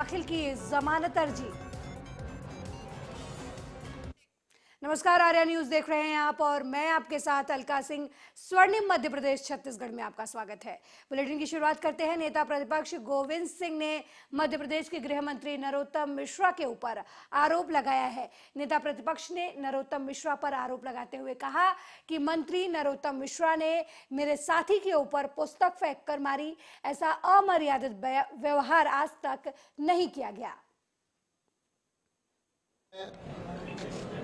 दाखिल की जमानत अर्जी। नमस्कार, आर्या न्यूज देख रहे हैं आप और मैं आपके साथ अलका सिंह। स्वर्णिम मध्य प्रदेश छत्तीसगढ़ में आपका स्वागत है। बुलेटिन की शुरुआत करते हैं। नेता प्रतिपक्ष गोविंद सिंह ने मध्य प्रदेश के गृह मंत्री नरोत्तम मिश्रा के ऊपर आरोप लगाया है। नेता प्रतिपक्ष ने नरोत्तम मिश्रा पर आरोप लगाते हुए कहा कि मंत्री नरोत्तम मिश्रा ने मेरे साथी के ऊपर पुस्तक फेंक कर मारी। ऐसा अमर्यादित व्यवहार आज तक नहीं किया गया।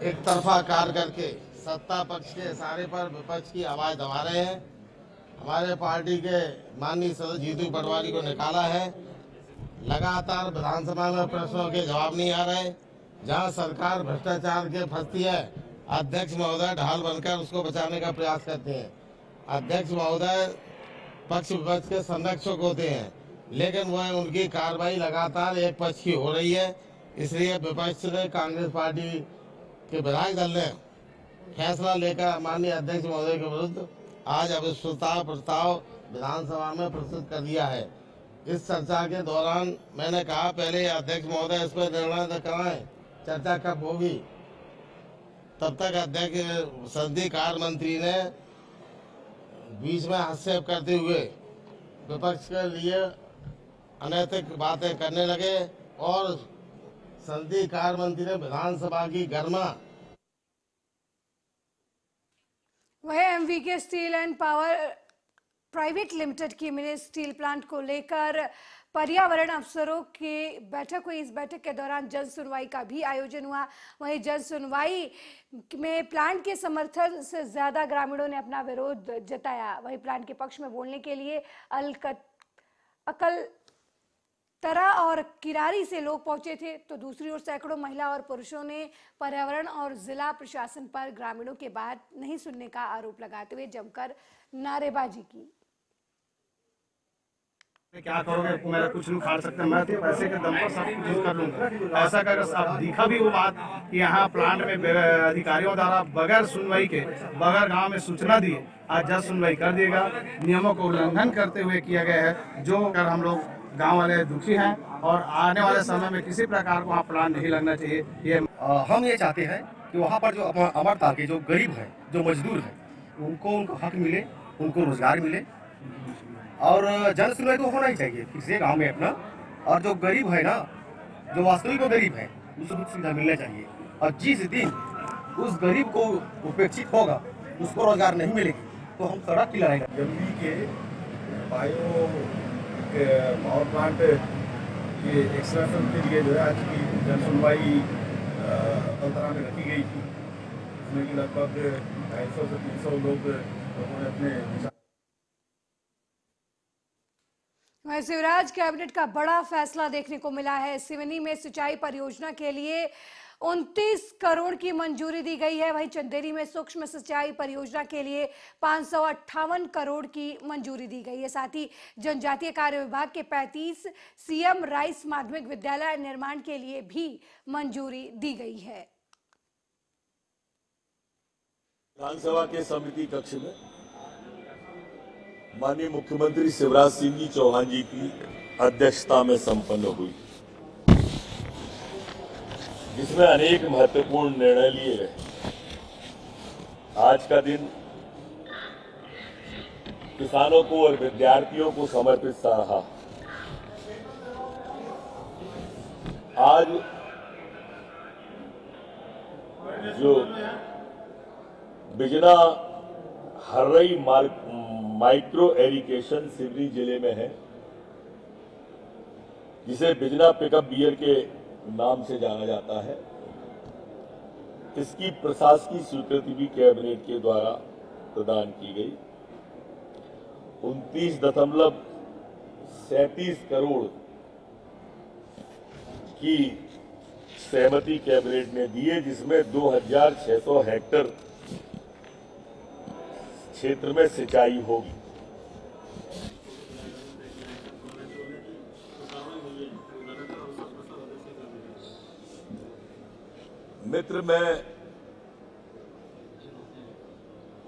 एक तरफा कार्य करके सत्ता पक्ष के इशारे पर विपक्ष की आवाज दबा रहे हैं। हमारे पार्टी के माननीय सदस्य जीतू पटवारी को निकाला है। लगातार विधानसभा में प्रश्नों के जवाब नहीं आ रहे। जहां सरकार भ्रष्टाचार के फंसती है, अध्यक्ष महोदय ढाल बनकर उसको बचाने का प्रयास करते हैं। अध्यक्ष महोदय पक्ष विपक्ष के संरक्षक होते हैं, लेकिन वह उनकी कार्रवाई लगातार एक पक्ष की हो रही है। इसलिए विपक्ष ने कांग्रेस पार्टी के विधायक दल ने फैसला लेकर माननीय अध्यक्ष महोदय के विरुद्ध आज अविश्वास प्रस्ताव विधानसभा में प्रस्तुत कर दिया है। इस चर्चा के दौरान मैंने कहा पहले अध्यक्ष महोदय इस पर निर्णय न कराएं, चर्चा कब होगी। तब तक अध्यक्ष संसदीय कार्य मंत्री ने बीच में हस्तक्षेप करते हुए विपक्ष के लिए अनैतिक बातें करने लगे और संसदीय कार्य मंत्री ने विधानसभा की गर्मा। वह MVK steel and power private limited की मिनी स्टील प्लांट को लेकर पर्यावरण अफसरों की बैठक हुई। इस बैठक के दौरान जन सुनवाई का भी आयोजन हुआ। वहीं जन सुनवाई में प्लांट के समर्थन से ज्यादा ग्रामीणों ने अपना विरोध जताया। वहीं प्लांट के पक्ष में बोलने के लिए अकलतरा और किरारी से लोग पहुंचे थे, तो दूसरी ओर सैकड़ों महिला और पुरुषों ने पर्यावरण और जिला प्रशासन पर ग्रामीणों के बात नहीं सुनने का आरोप लगाते हुए जमकर नारेबाजी की। क्या करोगे, मेरा कुछ नहीं उखाड़ सकते, मैं तो पैसे के दम पर सब कुछ कर लूंगा। ऐसा कर अब दिखा भी वो बात कि यहाँ प्लांट में अधिकारियों द्वारा बगैर सुनवाई के, बगैर गांव में सूचना दिए आज जज सुनवाई कर दिएगा। नियमों को उल्लंघन करते हुए किया गया है, जो कर हम लोग गांव वाले दुखी हैं और आने वाले समय में किसी प्रकार को वहाँ प्लांट नहीं लगना चाहिए। ये हम ये चाहते हैं कि वहाँ पर जो अमरता के जो गरीब है, जो मजदूर है, उनको हक मिले, उनको रोजगार मिले और जन सुनवाई तो होना ही चाहिए फिर से गाँव में अपना। और जो गरीब है ना, जो वास्तविक गरीब है, उसको कुछ सुविधा मिलना चाहिए। और जिस दिन उस गरीब को उपेक्षित होगा, उसको रोजगार नहीं मिलेगी, तो हम सड़क की लड़ाई जमीन के बायो पावर प्लांट के एक्सटेंशन के लिए जो है आज की जन सुनवाई अकलतरा में रखी गई थी। इसमें कि लगभग 250 से 300 लोगों ने अपने। शिवराज कैबिनेट का बड़ा फैसला देखने को मिला है। सिवनी में सिंचाई परियोजना के लिए 29 करोड़ की मंजूरी दी गई है। वहीं चंदेरी में सूक्ष्म सिंचाई परियोजना के लिए 558 करोड़ की मंजूरी दी गई है। साथ ही जनजातीय कार्य विभाग के 35 सीएम राइस माध्यमिक विद्यालय निर्माण के लिए भी मंजूरी दी गई है। विधानसभा के समिति कक्ष में माननीय मुख्यमंत्री शिवराज सिंह जी चौहान जी की अध्यक्षता में संपन्न हुई, जिसमें अनेक महत्वपूर्ण निर्णय लिए गए। आज का दिन किसानों को और विद्यार्थियों को समर्पित सा रहा। आज जो बिजना हर्रई माइक्रो एरिगेशन सिवनी जिले में है, जिसे बिजना पिकअप बियर के नाम से जाना जाता है, इसकी प्रशासकीय स्वीकृति भी कैबिनेट के द्वारा प्रदान की गई। 29.37 करोड़ की सहमति कैबिनेट ने दी है, जिसमें 2600 हेक्टेयर क्षेत्र में सिंचाई होगी। मित्र, मैं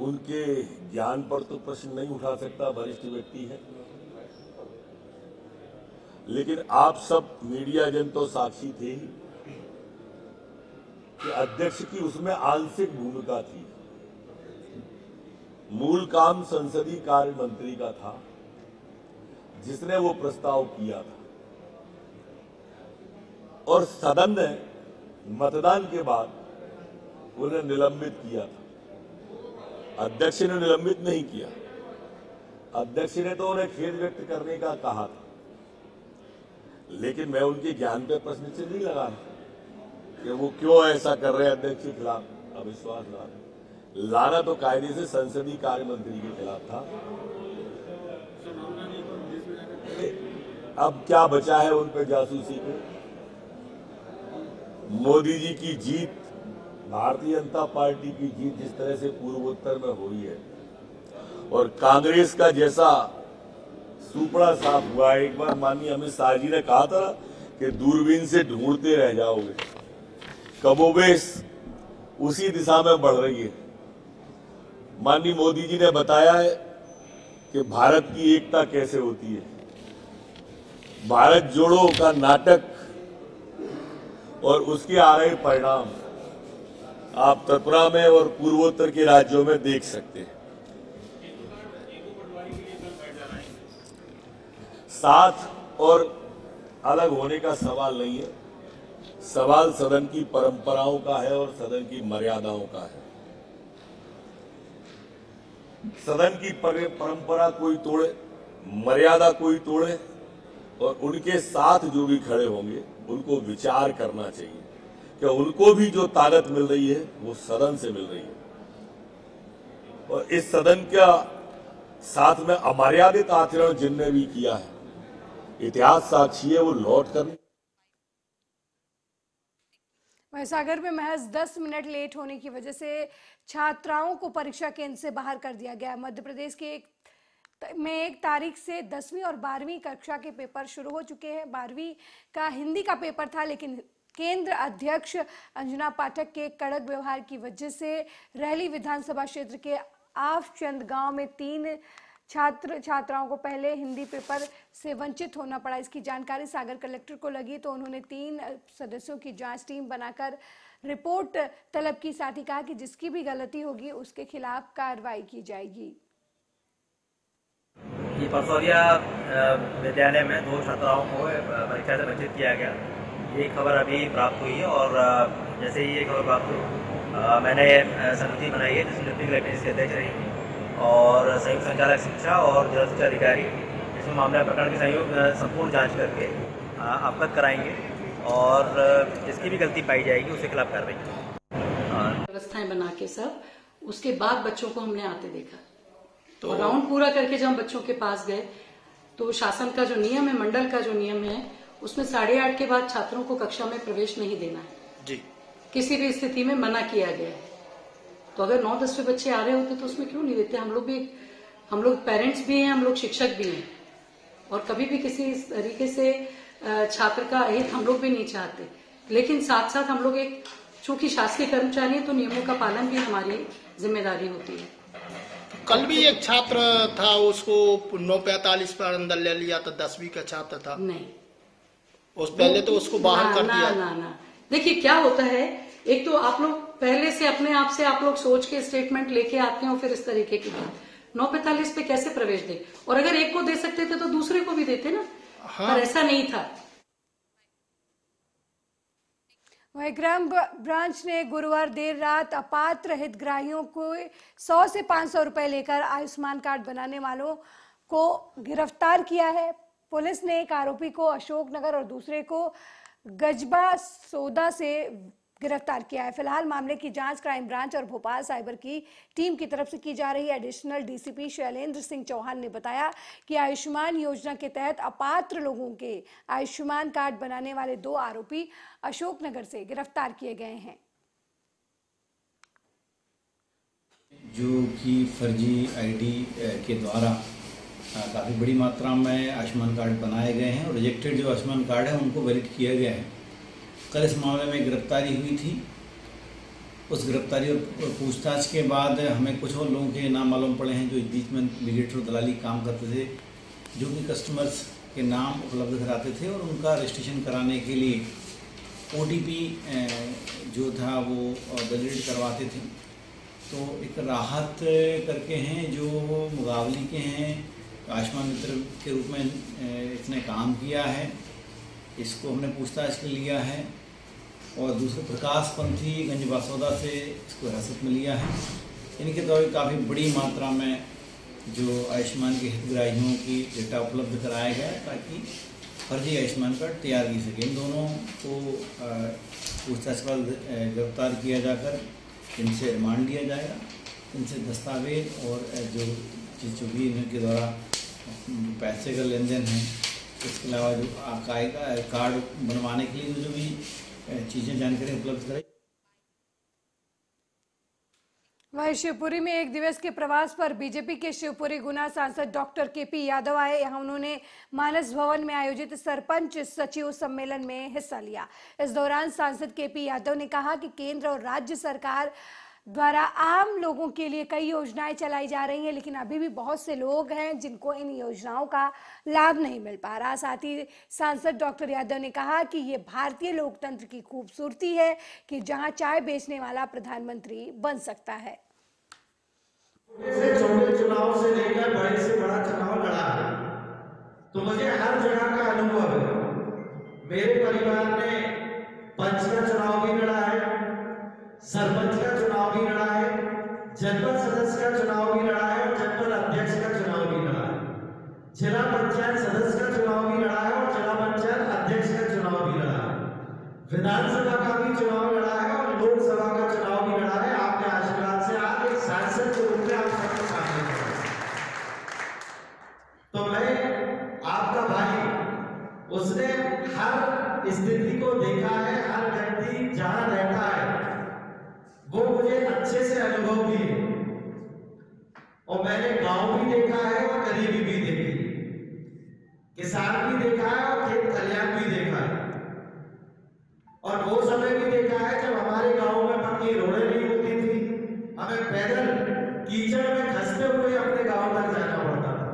उनके ज्ञान पर तो प्रश्न नहीं उठा सकता, वरिष्ठ व्यक्ति है, लेकिन आप सब मीडिया जन तो साक्षी थे ही कि अध्यक्ष की उसमें आंशिक भूमिका थी। मूल काम संसदीय कार्य मंत्री का था, जिसने वो प्रस्ताव किया था, और सदन ने मतदान के बाद उन्हें निलंबित किया था। अध्यक्ष ने निलंबित नहीं किया, अध्यक्ष ने तो उन्हें खेद व्यक्त करने का कहा था, लेकिन मैं उनके ज्ञान पे प्रश्न चिन्ह नहीं लगा रहा कि वो क्यों ऐसा कर रहे हैं अध्यक्ष के खिलाफ अविश्वास लाना तो कायदे से संसदीय कार्य मंत्री के खिलाफ था। अब क्या बचा है उन पे जासूसी पे? मोदी जी की जीत, भारतीय जनता पार्टी की जीत जिस तरह से पूर्वोत्तर में हुई है, और कांग्रेस का जैसा सुपड़ा साफ हुआ है। एक बार माननीय अमित शाह जी ने कहा था कि दूरबीन से ढूंढते रह जाओगे, कमोबेश उसी दिशा में बढ़ रही है। माननीय मोदी जी ने बताया है कि भारत की एकता कैसे होती है। भारत जोड़ो का नाटक और उसके आ रहे परिणाम आप त्रिपुरा में और पूर्वोत्तर के राज्यों में देख सकते हैं। साथ और अलग होने का सवाल नहीं है, सवाल सदन की परंपराओं का है और सदन की मर्यादाओं का है। सदन की परंपरा कोई तोड़े, मर्यादा कोई तोड़े, और उनके साथ जो भी खड़े होंगे उनको विचार करना चाहिए कि उनको भी जो ताकत मिल रही है वो सदन से मिल रही है, और इस सदन का साथ में अमर्यादित आचरण जिनने भी किया है, इतिहास साक्षी है, वो लौट कर। सागर में महज 10 मिनट लेट होने की वजह से छात्राओं को परीक्षा केंद्र से बाहर कर दिया गया। मध्य प्रदेश के एक तारीख से 10वीं और 12वीं कक्षा के पेपर शुरू हो चुके हैं। 12वीं का हिंदी का पेपर था, लेकिन केंद्र अध्यक्ष अंजना पाठक के कड़क व्यवहार की वजह से रहली विधानसभा क्षेत्र के आवचंद गांव में 3 छात्राओं को पहले हिंदी पेपर से वंचित होना पड़ा। इसकी जानकारी सागर कलेक्टर को लगी तो उन्होंने 3 सदस्यों की जांच टीम बनाकर रिपोर्ट तलब की। साथ ही कहा कि जिसकी भी गलती होगी उसके खिलाफ कार्रवाई की जाएगी। परसौलिया विद्यालय में 2 छात्राओं को परीक्षा से वंचित किया गया, ये खबर अभी प्राप्त हुई है। और जैसे ही ये खबर प्राप्त हुई, मैंने समिति बनाई है जिसमें डिप्टी कलेक्टर इसके अध्यक्ष रही और संयुक्त संचालक शिक्षा और जिला शिक्षा अधिकारी इसमें मामला प्रकरण की संपूर्ण जांच करके अवगत कराएंगे, और जिसकी भी गलती पाई जाएगी उसके खिलाफ कार्रवाई। व्यवस्थाएं बना के सब उसके बाद बच्चों को हमने आते देखा, तो राउंड पूरा करके जब हम बच्चों के पास गए तो शासन का जो नियम है, मंडल का जो नियम है, उसमें 8:30 के बाद छात्रों को कक्षा में प्रवेश नहीं देना है जी, किसी भी स्थिति में मना किया गया है। तो अगर 9-10वें बच्चे आ रहे होते तो उसमें क्यों नहीं देते? हम लोग पेरेंट्स भी हैं, हम लोग शिक्षक भी हैं, और कभी भी किसी तरीके से छात्र का अहित हम लोग भी नहीं चाहते। लेकिन साथ साथ हम लोग चूंकि शासकीय कर्मचारी हैं तो नियमों का पालन भी हमारी जिम्मेदारी होती है। कल भी एक छात्र था, उसको 9:45 पर अंदर ले लिया था, 10वीं का छात्र था। नहीं, उस पहले तो उसको बाहर कर दिया। ना देखिए क्या होता है, एक तो आप लोग पहले से अपने आप से आप लोग सोच के स्टेटमेंट लेके आते हो, फिर इस तरीके की बात 9:45 पे कैसे प्रवेश दे? और अगर एक को दे सकते थे तो दूसरे को भी देते ना। हाँ। पर ऐसा नहीं था। वहीं क्राइम ब्रांच ने गुरुवार देर रात अपात्र हितग्राहियों को 100 से 500 रुपए लेकर आयुष्मान कार्ड बनाने वालों को गिरफ्तार किया है। पुलिस ने एक आरोपी को अशोकनगर और दूसरे को गजबा सौदा से गिरफ्तार किया है। फिलहाल मामले की जांच क्राइम ब्रांच और भोपाल साइबर की टीम की तरफ से की जा रही है। एडिशनल डीसीपी शैलेंद्र सिंह चौहान ने बताया कि आयुष्मान योजना के तहत अपात्र लोगों के आयुष्मान कार्ड बनाने वाले 2 आरोपी अशोकनगर से गिरफ्तार किए गए हैं। जो कि फर्जी आईडी के द्वारा काफ़ी बड़ी मात्रा में आयुष्मान कार्ड बनाए गए हैं और रिजेक्टेड जो आयुष्मान कार्ड है उनको वैलिड किया गया है। कल इस मामले में गिरफ्तारी हुई थी। उस गिरफ्तारी और पूछताछ के बाद हमें कुछ और लोगों के नाम मालूम पड़े हैं जो इस बीच में मीडिएटर दलाली काम करते थे, जो कि कस्टमर्स के नाम उपलब्ध कराते थे और उनका रजिस्ट्रेशन कराने के लिए OTP जो था वो वैलिडेट करवाते थे। तो एक राहत करके हैं जो मुकाबली के हैं, आयुष्मान मित्र के रूप में इसने काम किया है, इसको हमने पूछताछ के लिया है। और दूसरे प्रकाश पंथी गंज बासौदा से इसको हिरासत में लिया है। इनके द्वारा काफ़ी बड़ी मात्रा में जो आयुष्मान के हितग्राहियों की डेटा उपलब्ध कराया गया ताकि फर्जी आयुष्मान कार्ड तैयार की सके। इन दोनों को पूछताछ के बाद गिरफ्तार किया जाकर इनसे रिमांड लिया जाएगा। इनसे दस्तावेज और जो चीज़ जो भी इनके द्वारा पैसे का लेन देन है, इसके अलावा जो कार्ड बनवाने के लिए जो भी चीज़ें जानकारी उपलब्ध कराई। वहीं शिवपुरी में एक दिवस के प्रवास पर बीजेपी के शिवपुरी गुना सांसद डॉक्टर KP यादव आए। यहाँ उन्होंने मानस भवन में आयोजित सरपंच सचिव सम्मेलन में हिस्सा लिया। इस दौरान सांसद KP यादव ने कहा कि केंद्र और राज्य सरकार द्वारा आम लोगों के लिए कई योजनाएं चलाई जा रही हैं, लेकिन अभी भी बहुत से लोग हैं जिनको इन योजनाओं का लाभ नहीं मिल पा रहा। साथ ही सांसद डॉक्टर यादव ने कहा कि ये भारतीय लोकतंत्र की खूबसूरती है कि जहां चाय बेचने वाला प्रधानमंत्री बन सकता है। छोटे चुनाव से लेकर बड़े से बड़ा चुनाव लड़ा है, तो मुझे हर जगह का अनुभव है। मेरे परिवार ने पंच का चुनाव भी लड़ा है, सरपंच का चुनाव भी लड़ा है, जनपद सदस्य का चुनाव भी लड़ा है और जनपद अध्यक्ष का चुनाव भी लड़ा है, जिला पंचायत सदस्य का चुनाव भी लड़ा है और जिला पंचायत अध्यक्ष का चुनाव भी लड़ा है, विधानसभा का भी चुनाव लड़ा है और लोकसभा का चुनाव भी लड़ा है। आपके आशीर्वाद से आज एक सांसद के रूप में आप सबके सामने खड़ा हूं। तो मैं आपका भाई, उसने हर स्थिति को देखा है, हर व्यक्ति जहां रहता है वो मुझे अच्छे से अनुभव भी है और मैंने गांव भी देखा है और गरीबी भी देखी, किसान भी देखा है और खेत खलियान भी देखा है और वो समय भी देखा है जब हमारे गांव में पक्की रोडें नहीं होती थी, हमें पैदल कीचड़ में खसते हुए अपने गांव तक जाना पड़ता था।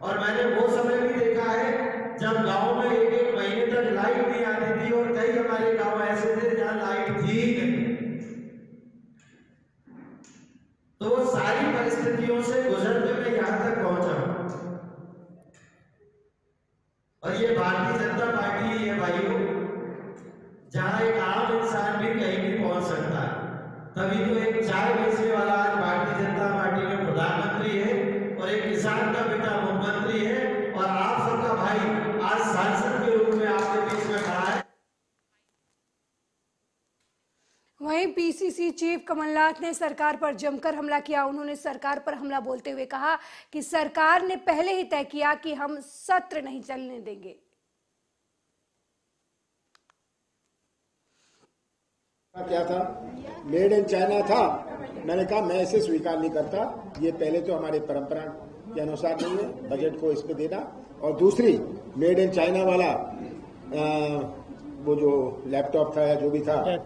और मैंने वो समय भी देखा है जब गांव में एक महीने तक लाइट नहीं आती थी और कई हमारे गांव ऐसे थे जहां लाइट थी ही नहीं। तो वो सारी परिस्थितियों से गुजरते मैं यहां तक पहुंचा और ये भारतीय जनता पार्टी है भाइयों, जहां एक आम इंसान भी कहीं भी पहुंच सकता है। तभी तो एक चाय बेचने वाला आज भारतीय जनता पार्टी में प्रधानमंत्री है और एक किसान का पिता मुख्यमंत्री है और आप सबका भाई आज सांसद के रूप में आपके बीच में खड़ा है। वहीं PCC चीफ कमलनाथ ने सरकार पर जमकर हमला किया। उन्होंने सरकार पर हमला बोलते हुए कहा कि सरकार ने पहले ही तय किया कि हम सत्र नहीं चलने देंगे। क्या था, मेड इन चाइना था। मैंने कहा मैं इसे स्वीकार नहीं करता, ये पहले तो हमारे परंपरा के अनुसार नहीं है बजट को इस पे देना, और दूसरी मेड इन चाइना वाला वो जो लैपटॉप था या जो भी था,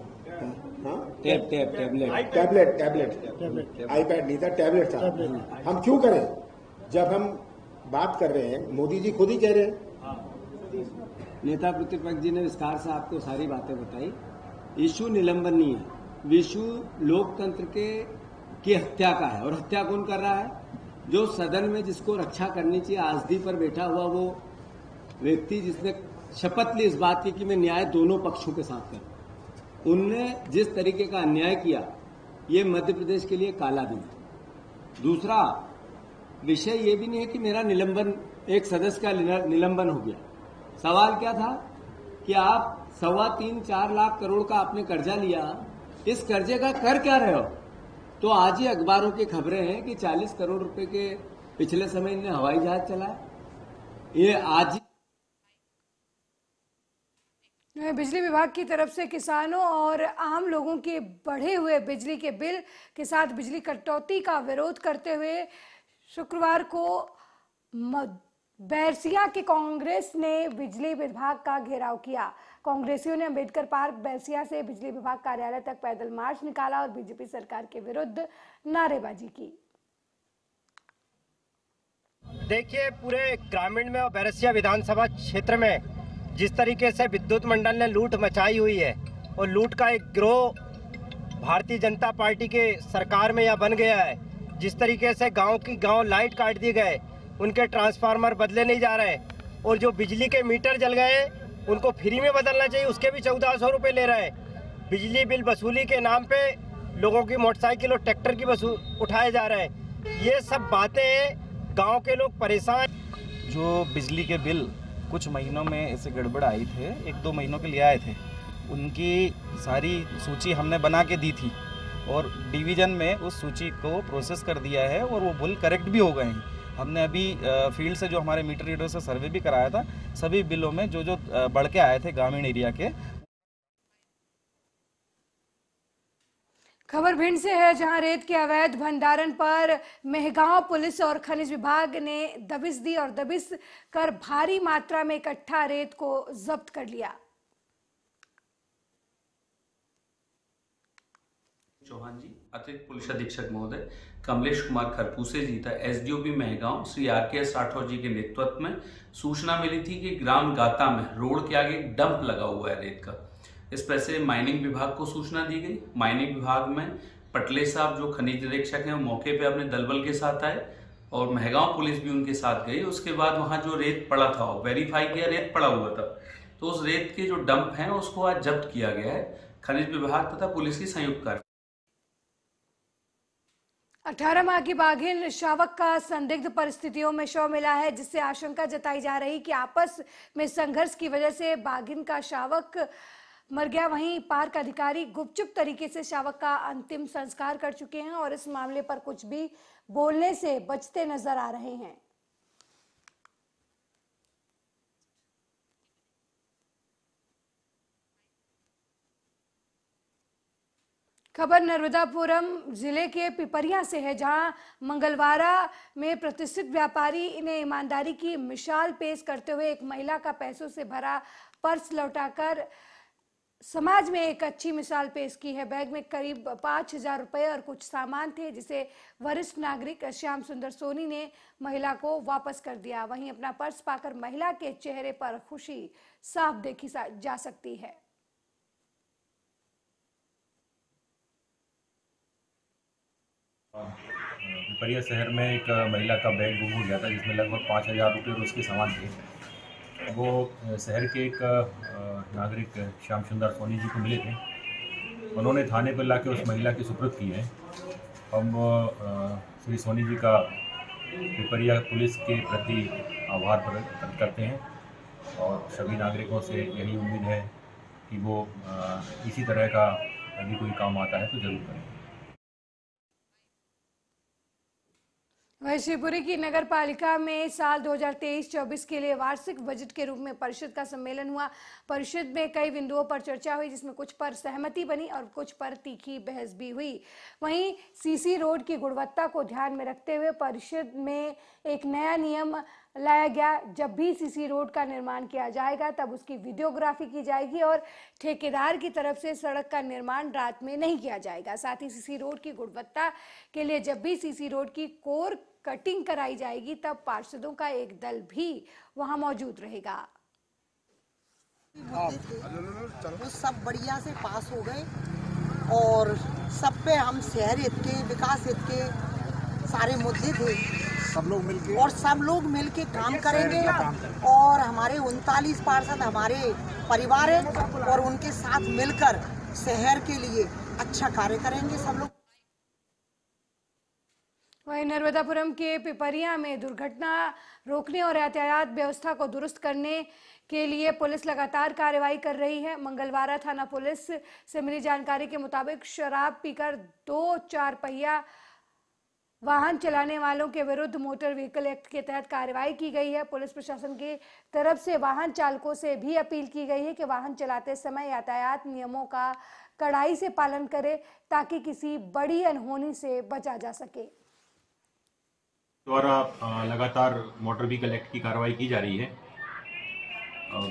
टैबलेट आईपैड नहीं था, टैबलेट था। हम क्यों करें जब हम बात कर रहे हैं, मोदी जी खुद ही कह रहे हैं। नेता प्रतिपक्ष जी ने विस्तार से आपको सारी बातें बताई। इशू निलंबन नहीं है, विशु लोकतंत्र की हत्या का है। और हत्या कौन कर रहा है? जो सदन में जिसको रक्षा करनी चाहिए, आसदी पर बैठा हुआ वो व्यक्ति जिसने शपथ ली इस बात की कि मैं न्याय दोनों पक्षों के साथ करूं, उनने जिस तरीके का अन्याय किया, ये मध्य प्रदेश के लिए काला दिन है। दूसरा विषय ये भी नहीं है कि मेरा निलंबन, एक सदस्य का निलंबन हो गया। सवाल क्या था कि आप 3.25-4 लाख करोड़ का आपने कर्जा लिया, इस कर्जे का कर क्या रहे हो? तो आज ही अखबारों की खबरें हैं कि 40 करोड़ रुपए के पिछले समय इन्हें हवाई जहाज चलाया। ये आज ही बिजली विभाग की तरफ से किसानों और आम लोगों के बढ़े हुए बिजली के बिल के साथ बिजली कटौती का विरोध करते हुए शुक्रवार को बैरसिया के कांग्रेस ने बिजली विभाग का घेराव किया। कांग्रेसियों ने अंबेडकर पार्क बैरसिया से बिजली विभाग कार्यालय तक पैदल मार्च निकाला और बीजेपी सरकार के विरुद्ध नारेबाजी की। देखिए, पूरे ग्रामीण में और बैरसिया विधानसभा क्षेत्र में जिस तरीके से विद्युत मंडल ने लूट मचाई हुई है और लूट का एक गिरोह भारतीय जनता पार्टी के सरकार में यहाँ बन गया है, जिस तरीके से गांव लाइट काट दिए गए, उनके ट्रांसफार्मर बदले नहीं जा रहे और जो बिजली के मीटर जल गए उनको फ्री में बदलना चाहिए, उसके भी 1400 रुपये ले रहे हैं। बिजली बिल वसूली के नाम पे लोगों की मोटरसाइकिल और ट्रैक्टर की उठाए जा रहे हैं। ये सब बातें गांव के लोग परेशान। जो बिजली के बिल कुछ महीनों में ऐसे गड़बड़ आई थे, 1-2 महीनों के लिए आए थे, उनकी सारी सूची हमने बना के दी थी और डिवीज़न में उस सूची को प्रोसेस कर दिया है और वो बिल करेक्ट भी हो गए हैं। हमने अभी फील्ड से जो हमारे मीटर रीडर से सर्वे भी कराया था, सभी बिलों में जो बढ़ के आए थे ग्रामीण एरिया के। खबर भिंड से है, जहां रेत के अवैध भंडारण पर मेहगांव पुलिस और खनिज विभाग ने दबिश दी और दबिश कर भारी मात्रा में इकट्ठा रेत को जब्त कर लिया। चौहान जी, अतिरिक्त पुलिस अधीक्षक महोदय कमलेश कुमार खरपूसे जी था एसडीओपी मेहगांव श्री आरकेएस राठौर जी के नेतृत्व में सूचना मिली थी कि ग्राम गाता में रोड के आगे एक डंप लगा हुआ है रेत का। इस पर से माइनिंग विभाग को सूचना दी गई। माइनिंग विभाग में पटले साहब जो खनिज निरीक्षक हैं वो मौके पे अपने दलबल के साथ आए और मेहगांव पुलिस भी उनके साथ गई। उसके बाद वहाँ जो रेत पड़ा था वेरीफाई किया, रेत पड़ा हुआ था, तो उस रेत के जो डंप हैं उसको आज जब्त किया गया है। खनिज विभाग तथा पुलिस की संयुक्त कार्रवाई। 18 माह की बाघिन शावक का संदिग्ध परिस्थितियों में शव मिला है, जिससे आशंका जताई जा रही कि आपस में संघर्ष की वजह से बाघिन का शावक मर गया। वहीं पार्क अधिकारी गुपचुप तरीके से शावक का अंतिम संस्कार कर चुके हैं और इस मामले पर कुछ भी बोलने से बचते नजर आ रहे हैं। खबर नर्मदापुरम जिले के पिपरिया से है, जहां मंगलवारा में प्रतिष्ठित व्यापारी ने ईमानदारी की मिसाल पेश करते हुए एक महिला का पैसों से भरा पर्स लौटाकर समाज में एक अच्छी मिसाल पेश की है। बैग में करीब 5000 रुपए और कुछ सामान थे, जिसे वरिष्ठ नागरिक श्याम सुंदर सोनी ने महिला को वापस कर दिया। वहीं अपना पर्स पाकर महिला के चेहरे पर खुशी साफ देखी जा सकती है। पिपरिया शहर में एक महिला का बैग गुम हो गया था, जिसमें लगभग 5000 रुपये और उसके सामान थे। वो शहर के एक नागरिक श्याम सुंदर सोनी जी को मिले थे। उन्होंने थाने पर लाके उस महिला की सुपुर्द की है। हम श्री सोनी जी का पिपरिया पुलिस के प्रति आभार प्रकट करते हैं और सभी नागरिकों से यही उम्मीद है कि वो इसी तरह का यदि कोई काम आता है तो जरूर करें। वहीं शिवपुरी की नगर पालिका में साल 2023-24 के लिए वार्षिक बजट के रूप में परिषद का सम्मेलन हुआ। परिषद में कई बिंदुओं पर चर्चा हुई, जिसमें कुछ पर सहमति बनी और कुछ पर तीखी बहस भी हुई। वहीं सीसी रोड की गुणवत्ता को ध्यान में रखते हुए परिषद में एक नया नियम लाया गया। जब भी सीसी रोड का निर्माण किया जाएगा तब उसकी वीडियोग्राफी की जाएगी और ठेकेदार की तरफ से सड़क का निर्माण रात में नहीं किया जाएगा। साथ ही सीसी रोड की गुणवत्ता के लिए जब भी सीसी रोड की कोर कटिंग कराई जाएगी तब पार्षदों का एक दल भी वहां मौजूद रहेगा। वो सब बढ़िया से पास हो गए और सब पे हम शहर हित के, विकास हित के सारे मुद्दे थे। सब लोग मिलके काम करेंगे और हमारे 39 पार्षद हमारे परिवार हैं और उनके साथ मिलकर शहर के लिए अच्छा कार्य करेंगे सब लोग। वहीं नर्मदापुरम के पिपरिया में दुर्घटना रोकने और यातायात व्यवस्था को दुरुस्त करने के लिए पुलिस लगातार कार्रवाई कर रही है। मंगलवारा थाना पुलिस से मिली जानकारी के मुताबिक शराब पीकर 2 4 पहिया वाहन चलाने वालों के विरुद्ध मोटर व्हीकल एक्ट के तहत कार्रवाई की गई है। पुलिस प्रशासन की तरफ से वाहन चालकों से भी अपील की गई है कि वाहन चलाते समय यातायात नियमों का कड़ाई से पालन करें ताकि किसी बड़ी अनहोनी से बचा जा सके। द्वारा लगातार मोटर व्हीकल एक्ट की कार्रवाई की जा रही है।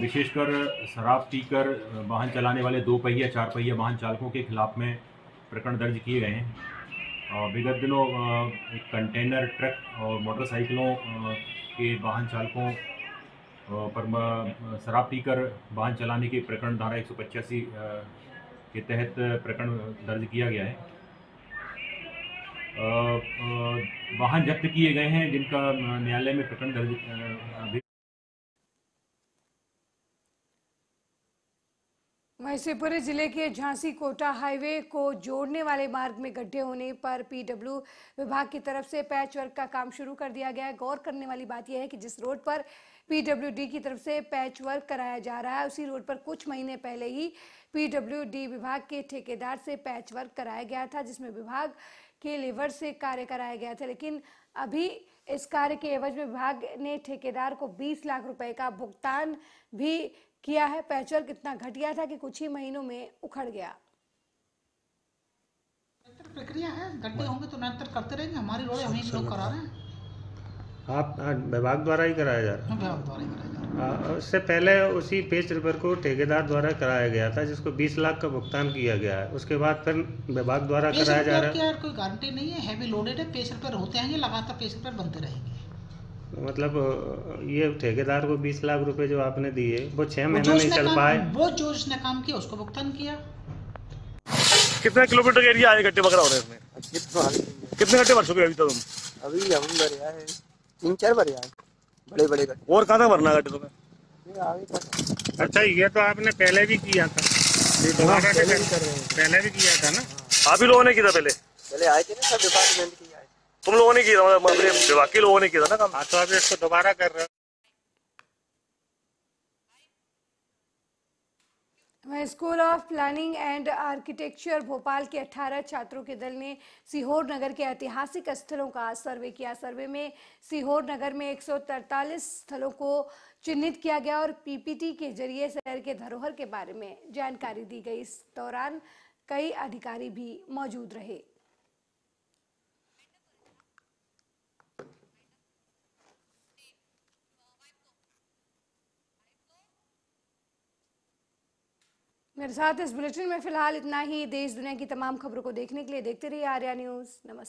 विशेषकर शराब पीकर वाहन चलाने वाले 2 पहिया 4 पहिया वाहन चालकों के खिलाफ में प्रकरण दर्ज किए गए हैं विगत दिनों एक कंटेनर ट्रक और मोटरसाइकिलों के वाहन चालकों पर शराब पीकर वाहन चलाने के प्रकरण धारा 185 के तहत प्रकरण दर्ज किया गया है। वाहन जब्त किए गए हैं जिनका न्यायालय में प्रकरण दर्ज। वहीं शिवपुरी जिले के झांसी कोटा हाईवे को जोड़ने वाले मार्ग में गड्ढे होने पर पीडब्ल्यू विभाग की तरफ से पैच वर्क का काम शुरू कर दिया गया है। गौर करने वाली बात यह है कि जिस रोड पर पीडब्ल्यूडी की तरफ से पैच वर्क कराया जा रहा है, उसी रोड पर कुछ महीने पहले ही पीडब्ल्यूडी विभाग के ठेकेदार से पैच वर्क कराया गया था, जिसमें विभाग के लेबर से कार्य कराया गया था। लेकिन अभी इस कार्य के एवज में विभाग ने ठेकेदार को 20 लाख रुपए का भुगतान भी किया है। पैचवर्क इतना घटिया था कि कुछ ही महीनों में उखड़ गया। प्रक्रिया है, गड्ढे होंगे तो निरंतर करते रहेंगे। हमारी रोड हम ही लोग करा रहे हैं। आप विभाग द्वारा ही कराया जा रहा है? विभाग द्वारा ही कराया जा रहा है। उससे पहले उसी पेच रिवर को ठेकेदार द्वारा कराया गया था, जिसको 20 लाख का भुगतान किया गया है। उसके बाद फिर विभाग द्वारा कराया जा रहा है। कोई गारंटी नहीं है, हैवी लोडेड है, पेच रिपेयर होते हैं, लगातार पेच रिपेयर बनते रहेंगे। मतलब ये ठेकेदार को 20 लाख रुपए जो आपने दिए वो 6 महीने नहीं चल पाए। वो जो उसने काम किया उसको भुगतान किया। कितना किलोमीटर का एरिया है गड्ढे वगैरह हो रहे हैं इसमें? कितने गड्ढे भर चुके हैं अभी तक तुम? अभी हम भरे हैं 3-4 भरे हैं, बड़े बड़े गड्ढे। और कहाँ तक भरना है गड्ढे तुम्हें? अच्छा, ये तो आपने पहले भी किया था, पहले भी किया था ना? आप ही लोगों ने किया था? पहले आए थे ना सब डिपार्टमेंट की आए। तुम लोगों ने किया था? विभाग के लोगों ने किया था ना काम? हाँ, तो आप इसको दोबारा कर रहे हो। School of planning and architecture Bhopal के 18 छात्रों के दल ने सीहोर नगर के ऐतिहासिक स्थलों का सर्वे किया। सर्वे में सीहोर नगर में 143 स्थलों को चिन्हित किया गया और पीपीटी के जरिए शहर के धरोहर के बारे में जानकारी दी गई। इस दौरान कई अधिकारी भी मौजूद रहे। मेरे साथ इस बुलेटिन में फिलहाल इतना ही। देश दुनिया की तमाम खबरों को देखने के लिए देखते रहिए आर्या न्यूज़। नमस्कार।